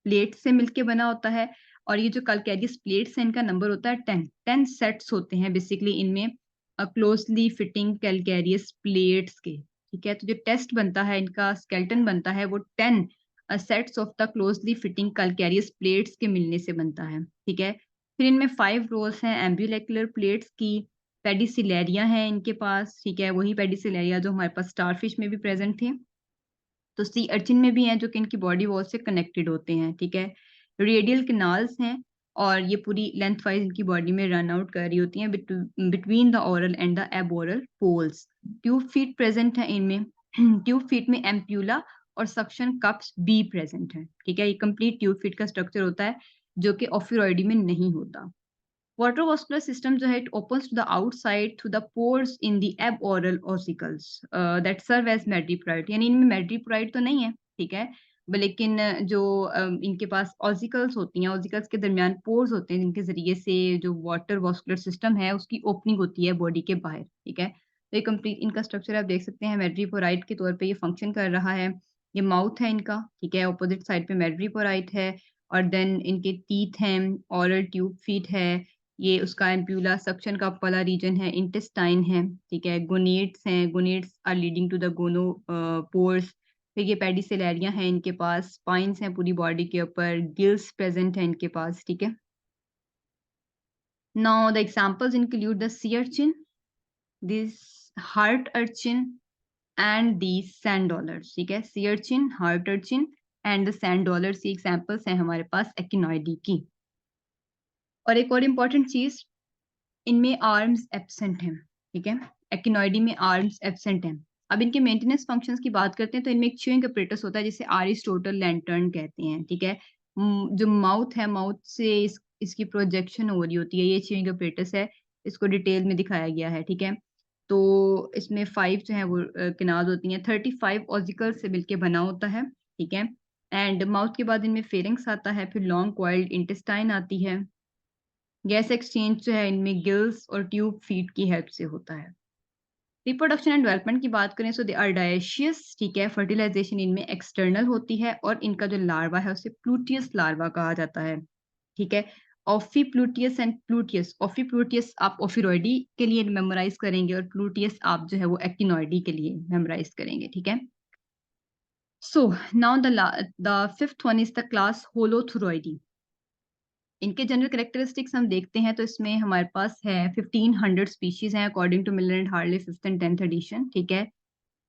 प्लेट से मिलके बना होता है, और ये जो कैलकैरियस प्लेट्स हैं इनका नंबर होता है 10 सेट्स होते हैं बेसिकली इनमें क्लोजली फिटिंग कैलकैरियस प्लेट्स के, ठीक है। तो जो टेस्ट बनता है, इनका स्केलेटन बनता है, वो 10 sets of the closely fitting calcareous plates के मिलने से बनता है, ठीक है। फिर इनमें 5 रोल्स हैं एम्ब्यूलेकुलर प्लेट्स की। पेडिसिलेरिया है इनके पास, ठीक है, वही पेडिसिलेरिया जो हमारे पास स्टारफिश में भी प्रेजेंट थे। तो सी अर्चिन में भी हैं जो कि इनकी बॉडी वॉल से कनेक्टेड होते हैं, ठीक है। रेडियल कैनाल्स हैं और ये पूरी लेंथ वाइज इनकी बॉडी में रन आउट कर रही होती हैं between the oral and the aboral poles. Tube feet present है इनमें। ट्यूब फीट में एम्प्यूला और सक्शन कप्स भी प्रेजेंट है, ठीक है। ये कंप्लीट ट्यूब फीट का स्ट्रक्चर होता है जो कि ओफिरॉइडी में नहीं होता। वाटर वास्कुलर सिस्टम जो है it opens to the outside through the pores in the aboral ossicles that serve as madreporite, यानी इनमें मेड्रीपोराइट तो नहीं है, ठीक है, लेकिन जो इनके पास ऑसिकल्स होती हैं, ऑसिकल्स के दरमियान पोर्स होते हैं जिनके जरिए से जो वाटर वास्कुलर सिस्टम है उसकी ओपनिंग होती है बॉडी के बाहर, ठीक है। तो ये कंप्लीट इनका स्ट्रक्चर आप देख सकते हैं, मेड्रीपोराइट के तौर पे ये फंक्शन कर रहा है। ये माउथ है इनका, ठीक है, अपोजिट साइड पे मेड्रीपोराइट है, और देन इनके टीथ हैं, ओरल ट्यूब फीट है, ये उसका एम्प्यूला सक्शन कप वाला रीजन है, इंटेस्टाइन है, ठीक है। गोनेट्स हैं, gonads are leading to the gonopores. फिर ये पेडिसिलेरिया है इनके पास, स्पाइंस हैं पूरी बॉडी के ऊपर, गिल्स प्रेजेंट है इनके पास, ठीक है। Now the examples include the sea urchin, this heart urchin and the sand dollars, ठीक है। Sea urchin, heart urchin and the sand dollars, ये एग्जांपल्स हैं हमारे पास एक्टिनॉइडी की। और एक और इम्पॉर्टेंट चीज, इनमें आर्म्स एब्सेंट हैं, ठीक है। एक्टिनॉइडी में आर्म्स एब्सेंट हैं। अब इनके मेंटेनेंस फंक्शंस की बात करते हैं तो इनमें एक च्यूइंग apparatus होता है जिसे अरिस्टोटल लैंटर्न कहते हैं, ठीक है। जो माउथ है, माउथ से इसकी प्रोजेक्शन हो रही होती है, ये च्यूइंग apparatus है, इसको डिटेल में दिखाया गया है, ठीक है। तो इसमें 5 जो है वो किनाज होती हैं, 35 ऑजिकल से मिलके बना होता है, ठीक है। एंड माउथ के बाद इनमें फेरिंग्स आता है, फिर लॉन्ग कॉइल्ड इंटेस्टाइन आती है। गैस एक्सचेंज जो है इनमें गिल्स और ट्यूब फीट की हेल्प से होता है। रिप्रोडक्शन एंड डेवलपमेंट की बात करें सो दे आर डायशियस, ठीक है। फर्टिलाइजेशन इनमें एक्सटर्नल होती है और इनका जो लार्वा है उसे प्लूटियस लार्वा कहा जाता है, ठीक है। ऑफी प्लूटियस एंड प्लूटियस, ऑफी प्लूटियस आप ओफिरॉइडी के लिए मेमोराइज करेंगे और प्लूटियस आप जो है वो एक्टिनॉइडी के लिए मेमोराइज करेंगे, ठीक है। So now the fifth one is the class holothuroidea. इनके जनरल कैरेक्टरिस्टिक्स हम देखते हैं तो इसमें हमारे पास है 1500 स्पीशीज हैं according to Miller and Harley 5th and 10th edition, ठीक है।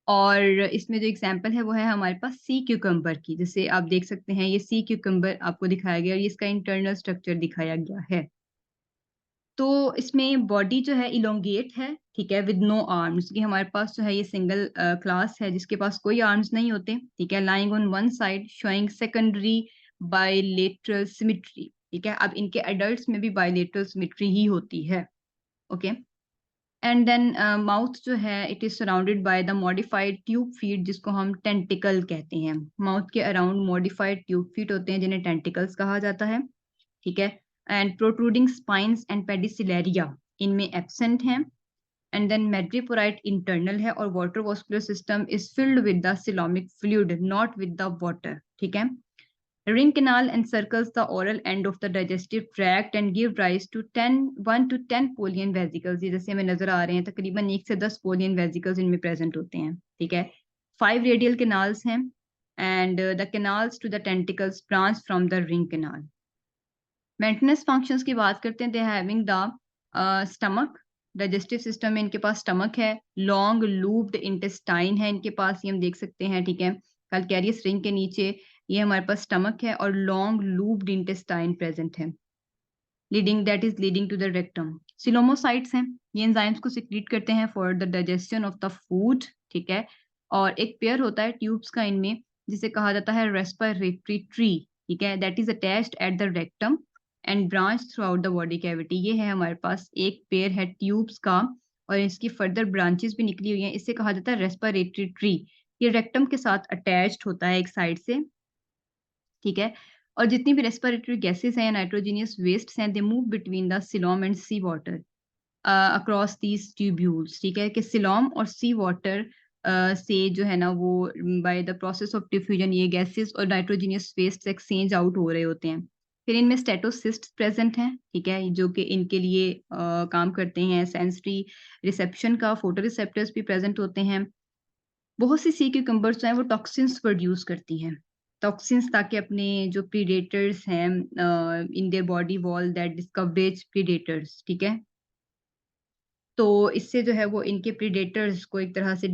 और इसमें जो एग्जांपल है वो है हमारे पास सी क्यूकम्बर की, जैसे आप देख सकते हैं ये सी क्यूकम्बर आपको दिखाया गया और ये इसका इंटरनल स्ट्रक्चर दिखाया गया है। तो इसमें बॉडी जो है इलोंगेट है, ठीक है, विद नो आर्म्स, कि हमारे पास जो है ये सिंगल क्लास है जिसके पास कोई आर्म्स नहीं होते, ठीक है। Lying on one side showing secondary bilateral symmetry, ठीक है। अब इनके एडल्ट्स में भी बायलेटरल सिमिट्री ही होती है, ओके। एंड देन माउथ जो है it is surrounded by the modified tube feet, जिसको हम टेंटिकल कहते हैं। माउथ के अराउंड मॉडिफाइड ट्यूब फीट होते हैं जिन्हें टेंटिकल्स कहा जाता है, ठीक है। एंड प्रोट्रूडिंग स्पाइंस एंड पेडिसिलेरिया इनमें एब्सेंट हैं। एंड देन मेड्रिपोराइट इंटरनल है और water vascular system is filled with the coelomic fluid not with the water, ठीक है। Ring canal encircles the oral end of the digestive tract and give rise to 1 to 10 Polian vesicles। ये जैसे हमें नजर आ रहे हैं तकरीबन 1 से 10 Polian vesicles इनमें प्रेजेंट होते हैं, ठीक है। 5 रेडियल canals हैं and the canals to the tentacles branch from the ring canal। Maintenance functions की बात करते हैं, they having the stomach, digestive system में इनके पास स्टमक है। लॉन्ग लूप्ड इंटेस्टाइन है इनके पास, ये हम देख सकते हैं, ठीक है। कैलकैरियस रिंग के नीचे ये हमारे पास स्टमक है और लॉन्ग लूप्ड इंटेस्टाइन प्रेजेंट है, लीडिंग टू द रेक्टम। सिलोमोसाइट्स हैं, ये एंजाइम्स को सिक्रीट करते हैं for the digestion of the food, ठीक है। और एक पेयर होता है ट्यूब्स का इनमें जिसे कहा जाता है रेस्पिरेटरी ट्री, ठीक है, that is attached at the rectum and branch through out the body cavity. ये है हमारे पास एक पेयर है ट्यूब्स का और इसकी फर्दर ब्रांचेस भी निकली हुई हैं, इससे कहा जाता है रेस्पिरेटरी ट्री। ये रेक्टम के साथ अटैच्ड होता है एक साइड से, ठीक है। और जितनी भी रेस्पिरेटरी गैसेस हैं, नाइट्रोजीनियस वेस्ट हैं, they move between the coelom and sea water across these tubules, ठीक है। कि सिलोम और सी वाटर से जो है ना वो by the process of diffusion ये गैसेस और नाइट्रोजीनियस वेस्ट एक्सचेंज आउट हो रहे होते हैं। फिर इनमें स्टेटोसिस्ट प्रेजेंट हैं, ठीक है, जो कि इनके लिए काम करते हैं सेंसरी रिसेप्शन का। फोटो रिसेप्टर्स भी प्रेजेंट होते हैं। बहुत सी सी क्यूकम्बर्स जो हैं वो टॉक्सिन्स प्रोड्यूस करती हैं, टॉक्सिन्स, ताकि अपने जो प्रीडेटर्स हैं in their body wall that discourage predators, ठीक है। तो इससे जो है वो इनके प्रीडेटर्स को एक तरह से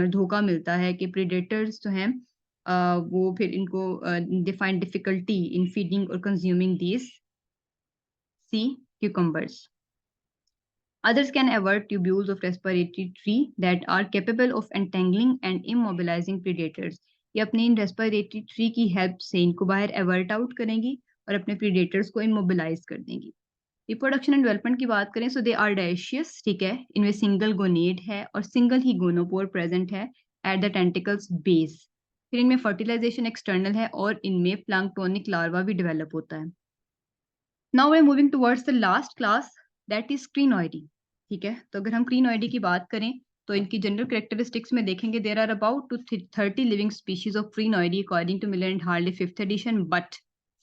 धोखा मिलता है कि प्रीडेटर्स जो हैं वो फिर इनको they find difficulty in feeding और consuming these sea cucumbers. Others can avert tubules of respiratory tree that are capable of entangling and immobilizing predators। ये अपनी इन रेस्पिरेटरी ट्री की हेल्प से इनको बाहर एवर्ट आउट करेंगी और अपने प्रीडेटर्स को इमोबिलाइज कर देंगी। रिप्रोडक्शन एंड डेवलपमेंट की बात करें, सो दे आर डायशियस, ठीक है। इनमें सिंगल गोनेड है और सिंगल ही गोनोपोर प्रेजेंट है एट द टेंटिकल्स बेस। फिर इनमें फर्टिलाइजेशन एक्सटर्नल है और इनमें प्लैंक्टोनिक लार्वा भी डेवलप होता है। Now we are moving towards the last class that is crinoidea, ठीक है। तो अगर हम क्रीनोइडी की बात करें तो इनकी जनरल कैरेक्टरिस्टिक्स में देखेंगे, there are about two 30 living species of crinoidea according to Miller and Harley 5th edition, but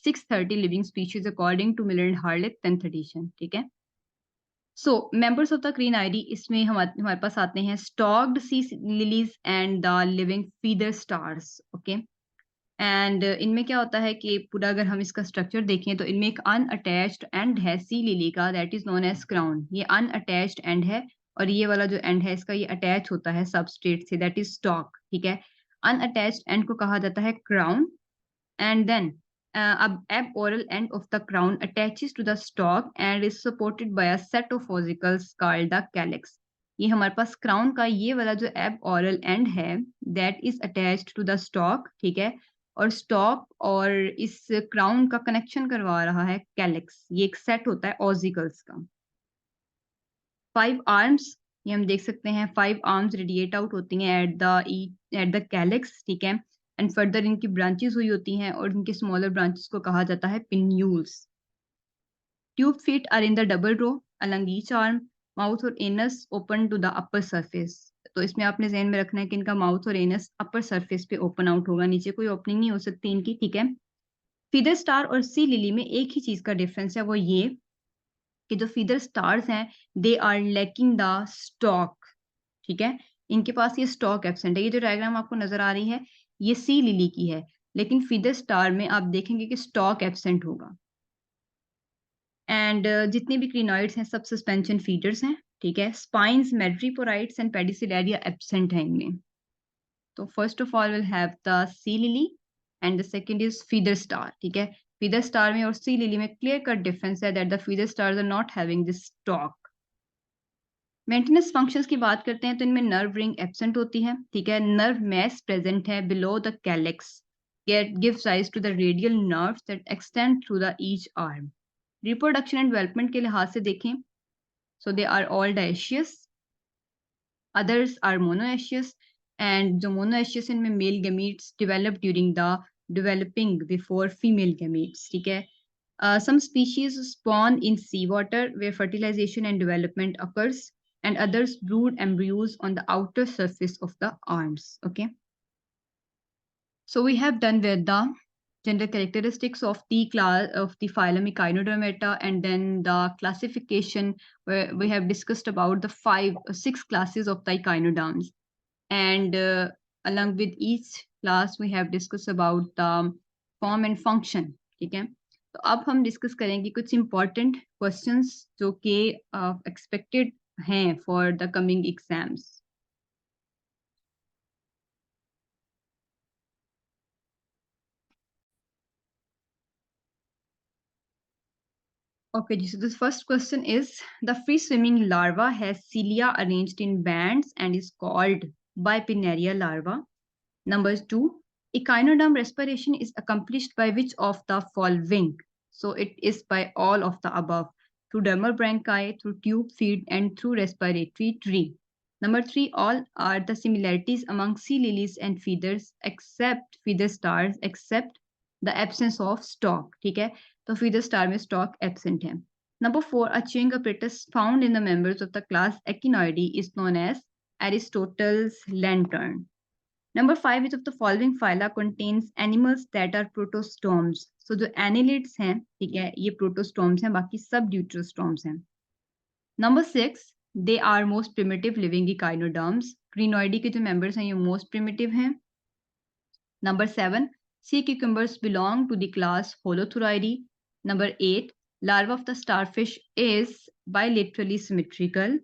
630 living species according to Miller and Harley 10th edition, ठीक है। So members of the crinoidea, इसमें हमारे पास आते हैं stalked sea lilies and the living feather stars, okay. And इनमें क्या होता है कि पूरा अगर हम इसका स्ट्रक्चर देखें तो इनमें एक अनअटैच्ड एंड है सी लिली का, that is known as crown. ये अनअटैच्ड एंड है और ये वाला जो एंड है इसका ये अटैच होता है सबस्ट्रेट से, दैट इज स्टॉक, ठीक है। अनअटैच्ड एंड को कहा जाता है क्राउन। एंड देन अब aboral end of the crown attaches to the stalk and is supported by a set of ossicles called the calyx. ये हमारे पास क्राउन का ये वाला जो एब ओरल एंड है that is attached to the stalk, ठीक है। और स्टॉक और इस क्राउन का कनेक्शन करवा रहा है कैलिक्स, ये एक सेट होता है ऑजिकल्स का। 5 आर्म्स, ये हम देख सकते हैं 5 आर्म्स रेडिएट आउट होती हैं एट द कैलिक्स, ठीक है। एंड फर्दर इनकी ब्रांचेस हुई होती हैं और इनके स्मॉलर ब्रांचेस को कहा जाता है pinnules. Tube feet are in the double row along each arm, mouth और anus open to the upper surface. तो इसमें आपने ध्यान में रखना है कि इनका माउथ और एनस अपर सरफेस पे ओपन आउट होगा, नीचे कोई ओपनिंग नहीं हो सकती इनकी, ठीक है। फीदर स्टार और सी लिली में एक ही चीज का डिफरेंस है, वो ये कि जो फीदर स्टार्स हैं they are lacking the stalk, ठीक है। इनके पास ये स्टॉक एब्सेंट है। ये जो डायग्राम आपको नजर आ रही है ये सी लिली की है, लेकिन फीदर स्टार में आप देखेंगे कि स्टॉक एब्सेंट होगा। एंड जितने भी क्रिनॉइड्स हैं सब सस्पेंशन फीडर्स हैं, ठीक है। Spines, madreporites and pedicellariae absent हैं इनमें। तो first of all will have the sea lily and the second is feather star, ठीक है। फीदर स्टार में और सी लिली में क्लियर कट डिफरेंस है that the feather stars are not having this stalk. Maintenance functions की बात करते हैं तो इनमें नर्व रिंग एब्सेंट होती है, ठीक है। नर्व मैस प्रेजेंट है below the calyx, gives rise to the radial nerves that extend through the each arm. Reproduction and development के लिहाज से देखें, so they are all dioecious, others are monoecious, and the monoecious इनमें male gametes develop during the developing before female gametes, ठीक है। Some species spawn in seawater where fertilization and development occurs, and others brood embryos on the outer surface of the arms, okay. So we have done with the gender characteristics of the class of the phylum Echinodermata, and then the classification where we have discussed about the 6 classes of the echinoderms, and along with each class we have discussed about the form and function, ठीक है। तो अब हम डिस्कस करेंगे कुछ important questions जो कि expected हैं for the coming exams। Okay, so the first question is the free swimming larva has cilia arranged in bands and is called bipinnaria larva. Number 2, echinoderm respiration is accomplished by which of the following? So it is by all of the above, through dermal bronchi, through tube feed, and through respiratory tree. Number 3, all are the similarities among sea lilies and feathers except feather stars, except the absence of stalk, ठीक है। तो feather star में stalk absent है। Number 4, a chewing apparatus found in the members of the class Echinoideae is known as Aristotle's lantern. Number 5, which of the following phyla contains animals that are protostomes? So जो annelids हैं, ठीक है, ये protostomes हैं, बाकी सब deuterostomes हैं। Number 6, they are most primitive living echinoderms. Crinoideae के जो members हैं ये most primitive हैं। Number 7, sea cucumbers belong to the class Holothuridae. Number 8, larva of the starfish is bilaterally symmetrical.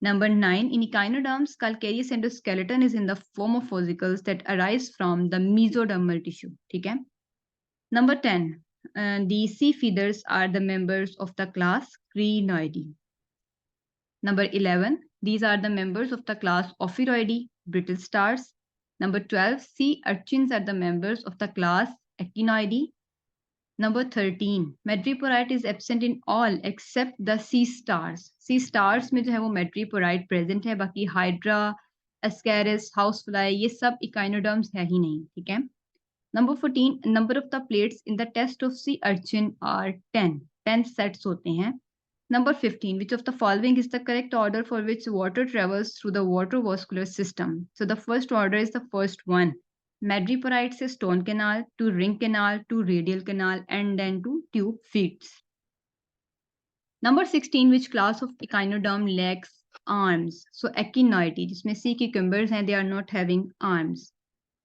Number 9, in echinoderms, calcareous endoskeleton is in the form of vesicles that arise from the mesodermal tissue. ठीक है? Number 10, the sea feathers are the members of the class Crinoideae. Number 11, these are the members of the class Ophiroideae, brittle stars. Number 12, sea urchins are the members of the class Echinoideae. Number 13, madreporite is absent in all except the sea stars. Sea stars में जो है वो madreporite present है, बाकी hydra, ascaris, housefly ये सब echinoderms है ही नहीं, ठीक है। Number 14, number of the plates in the test of sea urchin are 10. 10 sets होते हैं। Number 15, which of the following is the correct order for which water travels through the water-vascular system? So the first order is the first one. Madreporite से stone canal to ring canal to radial canal and then to tube feeds. Number 16, which class of echinoderm lacks arms? So echinoideae, जिसमें sea cucumbers हैं, they are not having arms.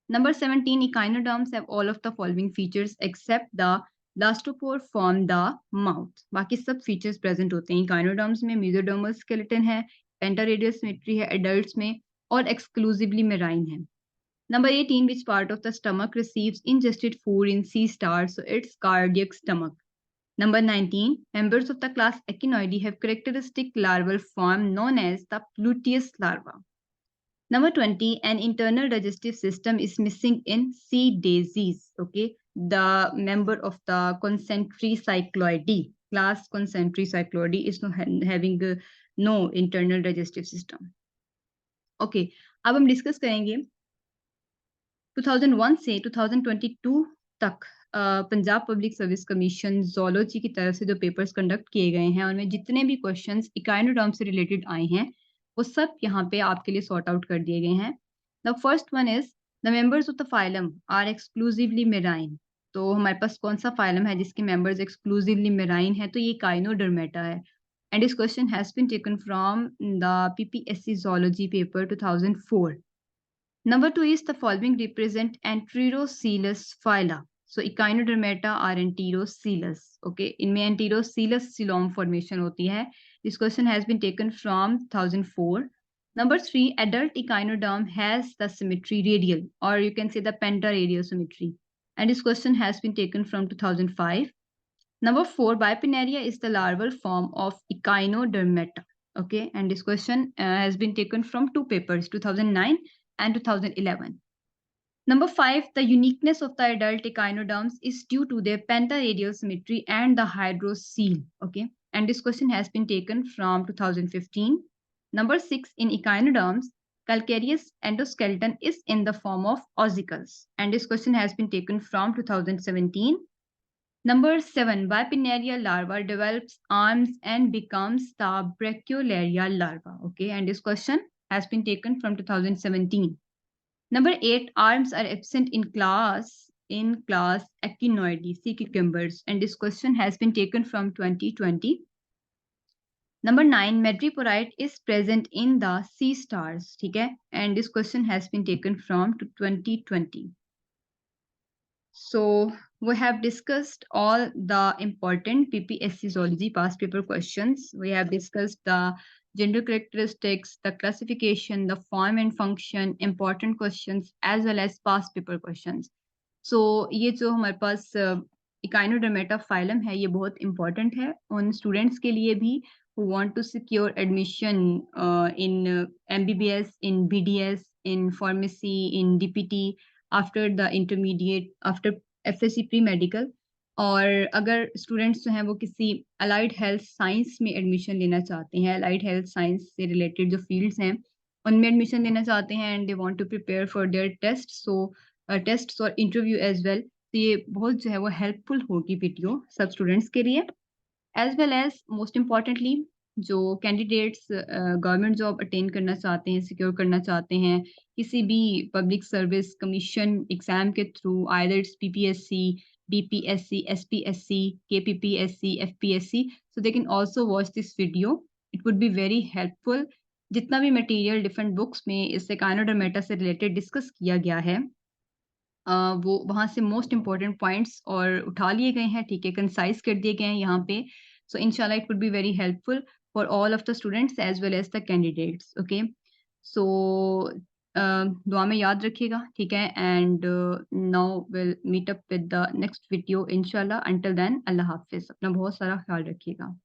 Number 17, echinoderms have all of the following features except the blastopore form the mouth. बाकी सब features present होते हैं echinoderms में। mesodermal skeleton है, pentaradial symmetry है adults में, और exclusively marine है। Number 18, which part of the stomach receives ingested food in sea stars? So it's cardiac stomach. Number 19, members of the class Echinoideae have characteristic larval form known as the pluteus larva. Number 20, an internal digestive system is missing in sea daisies. Okay, the member of the concentric cycloideae, class concentric cycloideae, is having no internal digestive system. Okay, अब हम डिस्कस करेंगे 2001 से 2022 तक Punjab public service commission zoology की तरफ से जो पेपर्स कंडक्ट किए गए हैं उनमें जितने भी क्वेश्चंस इकाइनोडर्म से रिलेटेड आए हैं वो सब यहाँ पे आपके लिए सॉर्ट आउट कर दिए गए हैं। The first one is the members of the phylum are exclusively marine. तो हमारे पास कौन सा फाइलम है जिसके मेंबर्स एक्सक्लूसिवली मेराइन है? तो ये इकाइनोडर्मेटा है। And this question has been taken from the PPSC zoology paper 2004। Number 2 is the following represent Anterocoelus phyla. So echinodermata are enterocoelous, okay, इनमें एंटीरोसीलस सिलोम फॉर्मेशन होती है. This question has been taken from 2004. Number 3, adult echinoderm has the symmetry radial, or you can say the pentaradial symmetry. And this question has been taken from 2005. Number 4, Bipinnaria is the larval form of Echinodermata. Okay, and this question has been taken from two papers, 2009 and 2011. Number 5, the uniqueness of the adult echinoderms is due to their pentaradial symmetry and the hydrocele. Okay, and this question has been taken from 2015. Number 6, in echinoderms, calcareous endoskeleton is in the form of ossicles, and this question has been taken from 2017. Number 7, Bipinnaria larva develops arms and becomes the Brachyolaria larva. Okay, and this question has been taken from 2017. Number 8, arms are absent in class Echinoideae, sea cucumbers, and this question has been taken from 2020. Number 9, madreporite is present in the sea stars, okay, and this question has been taken from 2020. So we have discussed all the important PPSC zoology past paper questions. We have discussed the gender characteristics, the classification, the form and function, important questions, as well as past paper questions. So ये जो हमारे पास इकाइनोडर्मेटा फाइलम है, ये बहुत important है उन students के लिए भी who want to secure admission in MBBS, in BDS, in pharmacy, in DPT, after the intermediate, after FSC pre medical, और अगर स्टूडेंट्स जो हैं वो किसी अलाइड हेल्थ साइंस में एडमिशन लेना चाहते हैं, अलाइड हेल्थ साइंस से रिलेटेड जो फील्ड्स हैं उनमें एडमिशन लेना चाहते हैं and they want to prepare for their test, so tests और इंटरव्यू एज वेल, तो ये बहुत जो है वो हेल्पफुल होगी वीडियो सब स्टूडेंट्स के लिए. As well as most importantly जो कैंडिडेट्स गवर्नमेंट जॉब अटेन करना चाहते हैं, सिक्योर करना चाहते हैं किसी भी पब्लिक सर्विस कमीशन एग्जाम के through, either it's PPSC, BPSC, SPSC, KPPSC, FPSC, so they can also watch this video. It would be very helpful. जितना भी मटेरियल डिफरेंट बुक्स में इस इकाइनोडर्मेटा से रिलेटेड डिस्कस किया गया है, वो वहाँ से मोस्ट इम्पॉर्टेंट पॉइंट्स और उठा लिए गए हैं, ठीक है, कंसाइज कर दिए गए हैं यहाँ पे. सो इंशाल्लाह it would be very helpful for all of the students as well as the candidates. Okay, so दुआ में याद रखिएगा, ठीक है, and now will meet up with the next video इंशाल्लाह. अंटिल देन, अल्लाह हाफिज. अपना बहुत सारा ख्याल रखिएगा.